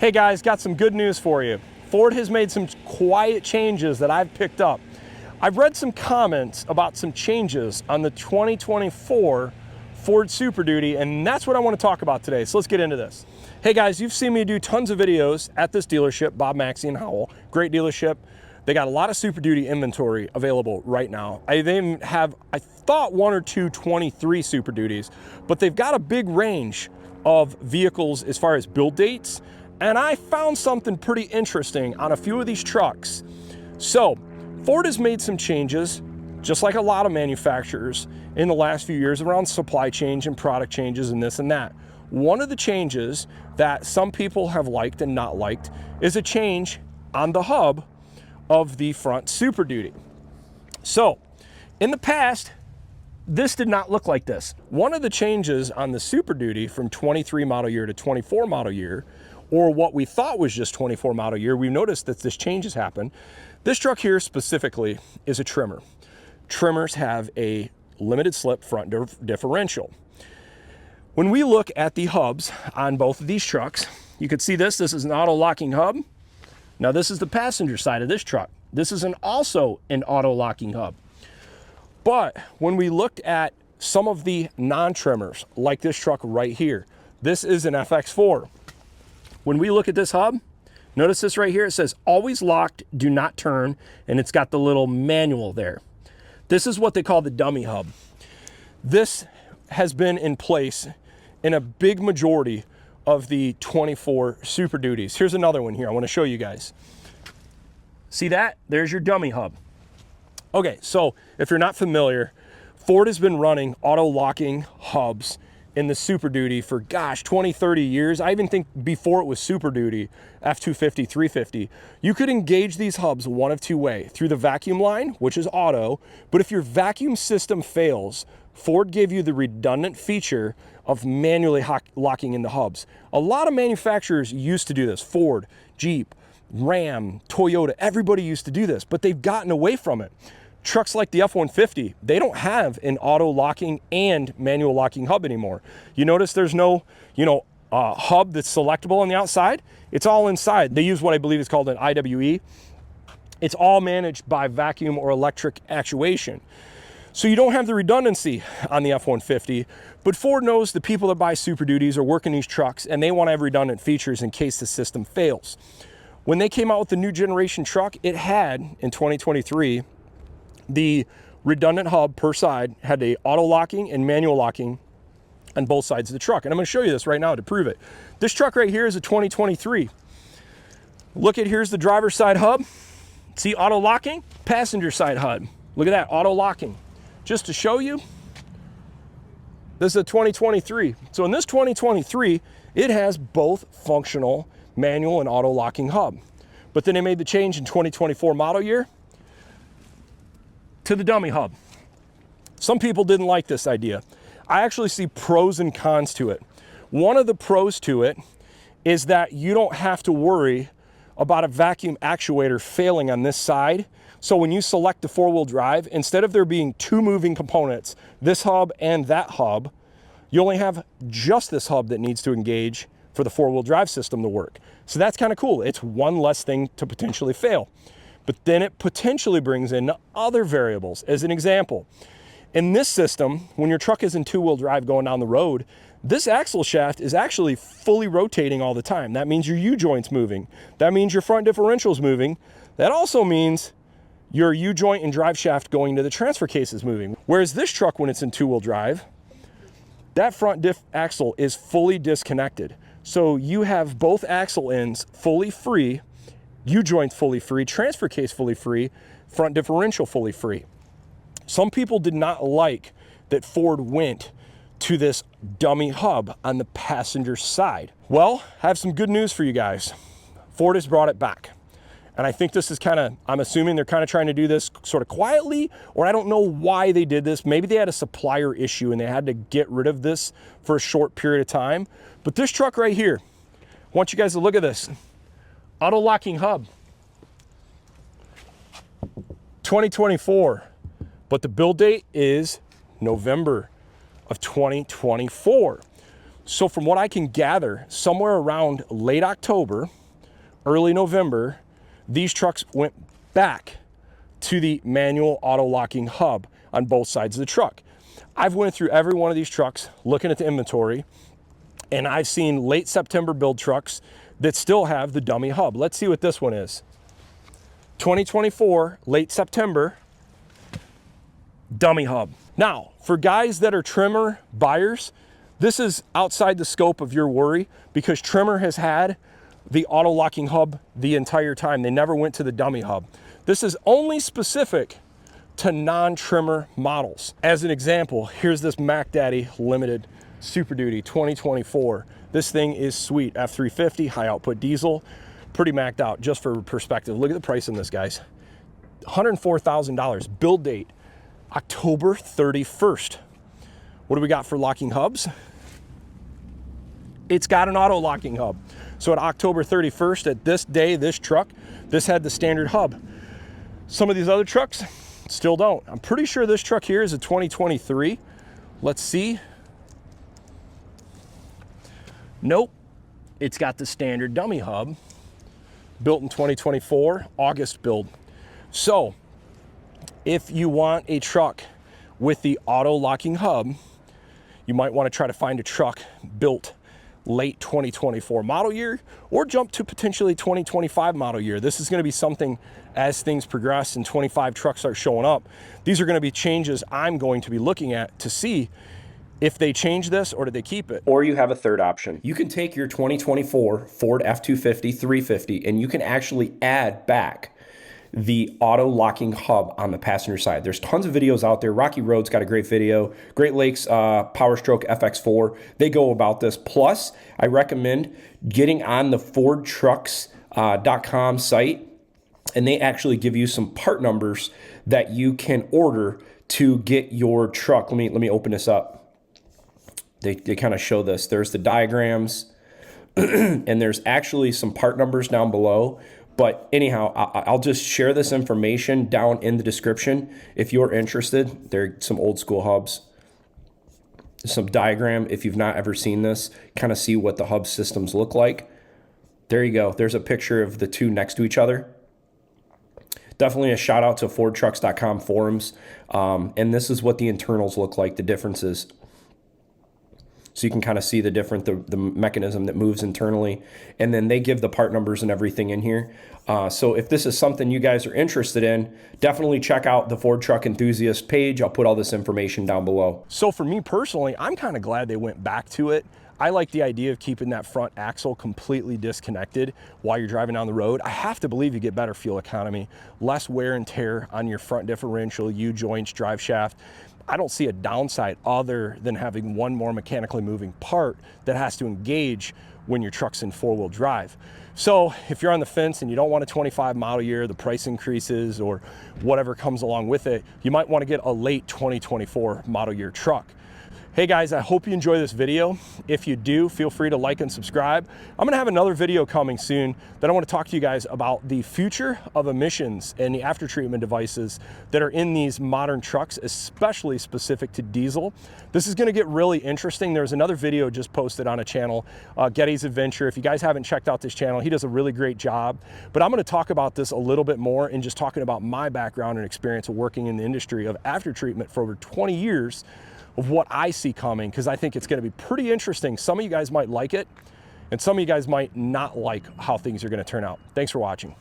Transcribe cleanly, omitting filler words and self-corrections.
Hey guys, got some good news for you. Ford has made some quiet changes that I've picked up. I've read some comments about some changes on the 2024 Ford Superduty, and that's what I want to talk about today. So let's get into this. Hey guys, you've seen me do tons of videos at this dealership, Bob, Maxey and Howell. Great dealership. They got a lot of Super Duty inventory available right now. They even have, I thought, one or two 23 Super Duties, but they've got a big range of vehicles as far as build dates. And I found something pretty interesting on a few of these trucks. So Ford has made some changes, just like a lot of manufacturers in the last few years, around supply chain and product changes and this and that. One of the changes that some people have liked and not liked is a change on the hub of the front Super Duty. So in the past, this did not look like this. One of the changes on the Super Duty from 23 model year to 24 model year, or what we thought was just 24 model year, we noticed that this change has happened. This truck here specifically is a trimmer. Trimmers have a limited slip front differential. When we look at the hubs on both of these trucks, you can see this is an auto locking hub. Now this is the passenger side of this truck. This is also an auto locking hub. But when we looked at some of the non-trimmers, like this truck right here, this is an FX4. When we look at this hub, notice this right here, it says always locked, do not turn, and it's got the little manual there. This is what they call the dummy hub. This has been in place in a big majority of the 24 Super Duties. Here's another one here I want to show you guys. See that? There's your dummy hub. Okay, so if you're not familiar, Ford has been running auto locking hubs in the Super Duty for, gosh, 20, 30 years. I even think before it was Super Duty, F250, 350, you could engage these hubs one of two ways, through the vacuum line, which is auto, but if your vacuum system fails, Ford gave you the redundant feature of manually locking in the hubs. A lot of manufacturers used to do this. Ford, Jeep, Ram, Toyota, everybody used to do this, but they've gotten away from it. Trucks like the F-150, they don't have an auto locking and manual locking hub anymore. You notice there's no, hub that's selectable on the outside. It's all inside. They use what I believe is called an IWE. It's all managed by vacuum or electric actuation. So you don't have the redundancy on the F-150, but Ford knows the people that buy Super Duties are working these trucks and they want to have redundant features in case the system fails. When they came out with the new generation truck, it had, in 2023, the redundant hub per side had a auto locking and manual locking on both sides of the truck. And I'm going to show you this right now to prove it. This truck right here is a 2023. Look at, here's the driver's side hub. See auto locking? Passenger side hub. Look at that, auto locking. Just to show you, this is a 2023. So in this 2023, it has both functional manual and auto locking hub. But then they made the change in 2024 model year to the dummy hub. Some people didn't like this idea. I actually see pros and cons to it. One of the pros to it is that you don't have to worry about a vacuum actuator failing on this side. So when you select the four-wheel drive, instead of there being two moving components, this hub and that hub, you only have just this hub that needs to engage for the four-wheel drive system to work. So that's kind of cool. It's one less thing to potentially fail. But then it potentially brings in other variables. As an example, in this system, when your truck is in two-wheel drive going down the road, this axle shaft is actually fully rotating all the time. That means your U-joint's moving. That means your front differential's moving. That also means your U-joint and drive shaft going to the transfer case is moving. Whereas this truck, when it's in two-wheel drive, that front diff axle is fully disconnected. So you have both axle ends fully free, U-joint fully free, transfer case fully free, front differential fully free. Some people did not like that Ford went to this dummy hub on the passenger side. Well, I have some good news for you guys. Ford has brought it back. And I think this is I'm assuming they're kind of trying to do this sort of quietly, or I don't know why they did this. Maybe they had a supplier issue and they had to get rid of this for a short period of time. But this truck right here, I want you guys to look at this. Auto locking hub, 2024, but the build date is November of 2024. So from what I can gather, somewhere around late October, early November, these trucks went back to the manual auto locking hub on both sides of the truck. I've went through every one of these trucks looking at the inventory, and I've seen late September build trucks that still have the dummy hub. Let's see what this one is. 2024, late September, dummy hub. Now, for guys that are Tremor buyers, this is outside the scope of your worry because Tremor has had the auto locking hub the entire time. They never went to the dummy hub. This is only specific to non-Tremor models. As an example, here's this Mac Daddy Limited Super Duty 2024. This thing is sweet. F350, high output diesel, pretty maxed out. Just for perspective, look at the price on this, guys. $104,000. Build date, October 31st. What do we got for locking hubs? It's got an auto locking hub. So at October 31st, at this day, this truck, this had the standard hub. Some of these other trucks still don't. I'm pretty sure this truck here is a 2023. Let's see. Nope, it's got the standard dummy hub, built in 2024, August build. So if you want a truck with the auto locking hub, you might want to try to find a truck built late 2024 model year, or jump to potentially 2025 model year. This is going to be something as things progress and 25 trucks start showing up. These are going to be changes I'm going to be looking at to see if they change this or do they keep it. Or you have a third option. You can take your 2024 Ford F250 350 and you can actually add back the auto locking hub on the passenger side. There's tons of videos out there. Rocky Road's got a great video. Great Lakes Power Stroke FX4, they go about this. Plus, I recommend getting on the FordTrucks.com site, and they actually give you some part numbers that you can order to get your truck. Let me open this up. They kind of show this. There's the diagrams, and there's actually some part numbers down below. But anyhow, I'll just share this information down in the description if you're interested. There are some old school hubs, some diagram. If you've not ever seen this, kind of see what the hub systems look like. There you go. There's a picture of the two next to each other. Definitely a shout out to FordTrucks.com forums. And this is what the internals look like, the differences. So you can kind of see the the mechanism that moves internally. And then they give the part numbers and everything in here. So if this is something you guys are interested in, definitely check out the Ford Truck Enthusiast page. I'll put all this information down below. So for me personally, I'm kind of glad they went back to it. I like the idea of keeping that front axle completely disconnected while you're driving down the road. I have to believe you get better fuel economy, less wear and tear on your front differential, U-joints, drive shaft. I don't see a downside other than having one more mechanically moving part that has to engage when your truck's in four-wheel drive. So if you're on the fence and you don't want a 25 model year, the price increases or whatever comes along with it, you might want to get a late 2024 model year truck. Hey guys, I hope you enjoy this video. If you do, feel free to like and subscribe. I'm gonna have another video coming soon that I wanna talk to you guys about the future of emissions and the after treatment devices that are in these modern trucks, especially specific to diesel. This is gonna get really interesting. There's another video just posted on a channel, Getty's Adventure. If you guys haven't checked out this channel, he does a really great job. But I'm gonna talk about this a little bit more and just talking about my background and experience of working in the industry of after treatment for over 20 years of what I see coming, because I think it's going to be pretty interesting. Some of you guys might like it, and some of you guys might not like how things are going to turn out. Thanks for watching.